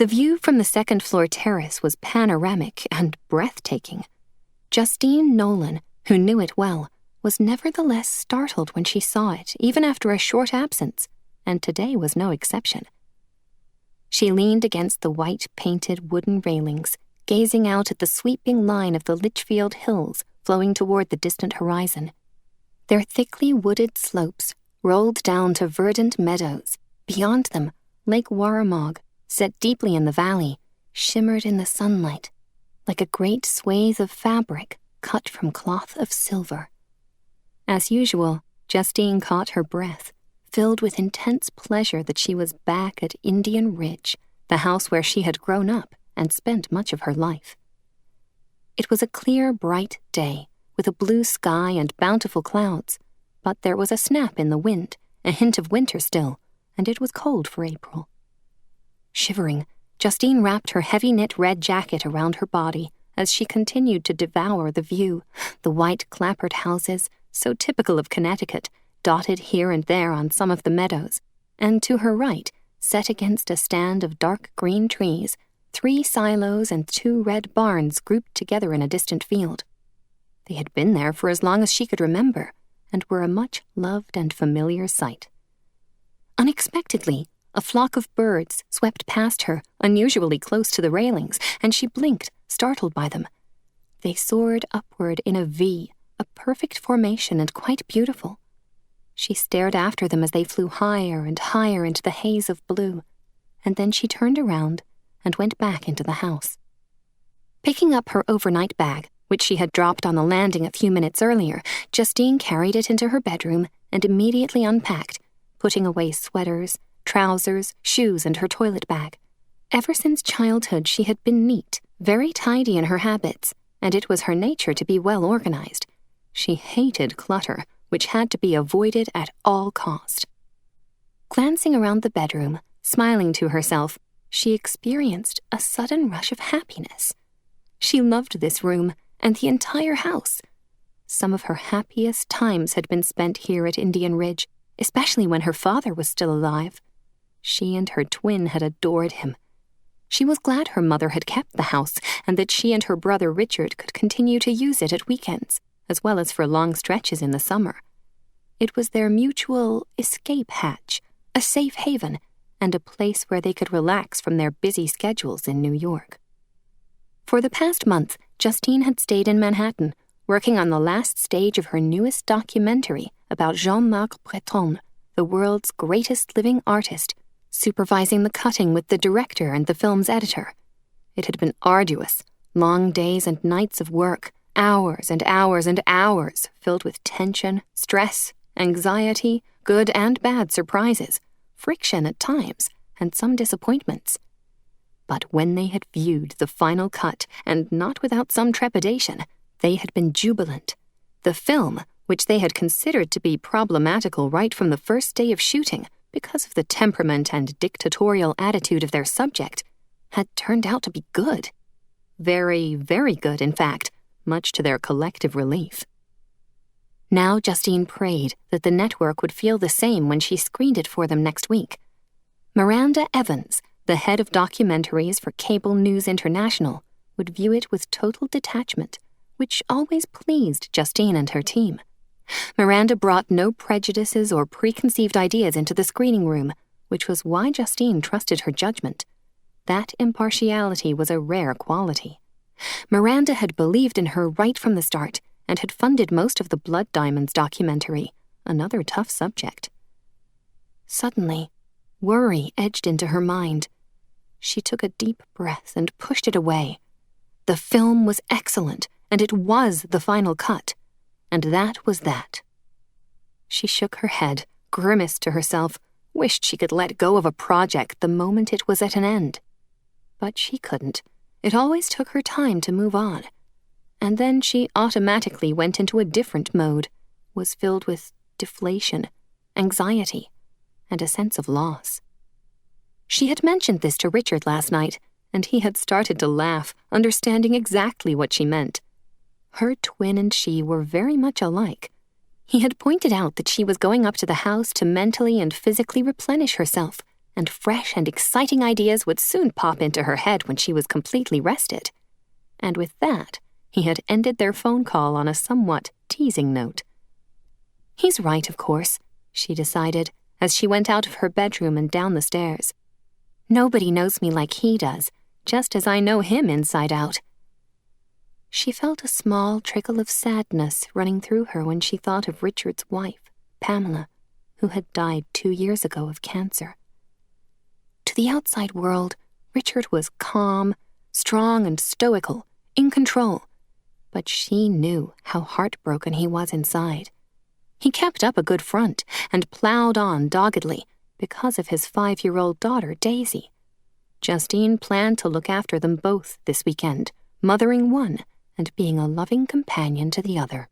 The view from the second-floor terrace was panoramic and breathtaking. Justine Nolan, who knew it well, was nevertheless startled when she saw it, even after a short absence, and today was no exception. She leaned against the white-painted wooden railings, gazing out at the sweeping line of the Litchfield Hills flowing toward the distant horizon. Their thickly wooded slopes rolled down to verdant meadows. Beyond them, Lake Warramog, set deeply in the valley, shimmered in the sunlight, like a great swathe of fabric cut from cloth of silver. As usual, Justine caught her breath, filled with intense pleasure that she was back at Indian Ridge, the house where she had grown up and spent much of her life. It was a clear, bright day, with a blue sky and bountiful clouds, but there was a snap in the wind, a hint of winter still, and it was cold for April. Shivering, Justine wrapped her heavy-knit red jacket around her body as she continued to devour the view, the white clapboard houses, so typical of Connecticut, dotted here and there on some of the meadows, and to her right, set against a stand of dark green trees, 3 silos and 2 red barns grouped together in a distant field. They had been there for as long as she could remember, and were a much-loved and familiar sight. Unexpectedly, a flock of birds swept past her, unusually close to the railings, and she blinked, startled by them. They soared upward in a V, a perfect formation and quite beautiful. She stared after them as they flew higher and higher into the haze of blue, and then she turned around and went back into the house. Picking up her overnight bag, which she had dropped on the landing a few minutes earlier, Justine carried it into her bedroom and immediately unpacked, putting away sweaters, trousers, shoes, and her toilet bag. Ever since childhood, she had been neat, very tidy in her habits, and it was her nature to be well organized. She hated clutter, which had to be avoided at all cost. Glancing around the bedroom, smiling to herself, she experienced a sudden rush of happiness. She loved this room and the entire house. Some of her happiest times had been spent here at Indian Ridge, especially when her father was still alive. She and her twin had adored him. She was glad her mother had kept the house and that she and her brother Richard could continue to use it at weekends, as well as for long stretches in the summer. It was their mutual escape hatch, a safe haven, and a place where they could relax from their busy schedules in New York. For the past month, Justine had stayed in Manhattan, working on the last stage of her newest documentary about Jean-Marc Breton, the world's greatest living artist, supervising the cutting with the director and the film's editor. It had been arduous, long days and nights of work, hours and hours and hours filled with tension, stress, anxiety, good and bad surprises, friction at times, and some disappointments. But when they had viewed the final cut, and not without some trepidation, they had been jubilant. The film, which they had considered to be problematical right from the first day of shooting because of the temperament and dictatorial attitude of their subject, had turned out to be good. Very, very good, in fact, much to their collective relief. Now Justine prayed that the network would feel the same when she screened it for them next week. Miranda Evans, the head of documentaries for Cable News International, would view it with total detachment, which always pleased Justine and her team. Miranda brought no prejudices or preconceived ideas into the screening room, which was why Justine trusted her judgment. That impartiality was a rare quality. Miranda had believed in her right from the start and had funded most of the Blood Diamonds documentary, another tough subject. Suddenly, worry edged into her mind. She took a deep breath and pushed it away. The film was excellent, and it was the final cut. And that was that. She shook her head, grimaced to herself, wished she could let go of a project the moment it was at an end. But she couldn't. It always took her time to move on. And then she automatically went into a different mode, was filled with deflation, anxiety, and a sense of loss. She had mentioned this to Richard last night, and he had started to laugh, understanding exactly what she meant. Her twin and she were very much alike. He had pointed out that she was going up to the house to mentally and physically replenish herself, and fresh and exciting ideas would soon pop into her head when she was completely rested. And with that, he had ended their phone call on a somewhat teasing note. He's right, of course, she decided, as she went out of her bedroom and down the stairs. Nobody knows me like he does, just as I know him inside out. She felt a small trickle of sadness running through her when she thought of Richard's wife, Pamela, who had died 2 years ago of cancer. To the outside world, Richard was calm, strong and stoical, in control, but she knew how heartbroken he was inside. He kept up a good front and plowed on doggedly because of his 5-year-old daughter, Daisy. Justine planned to look after them both this weekend, mothering one and being a loving companion to the other.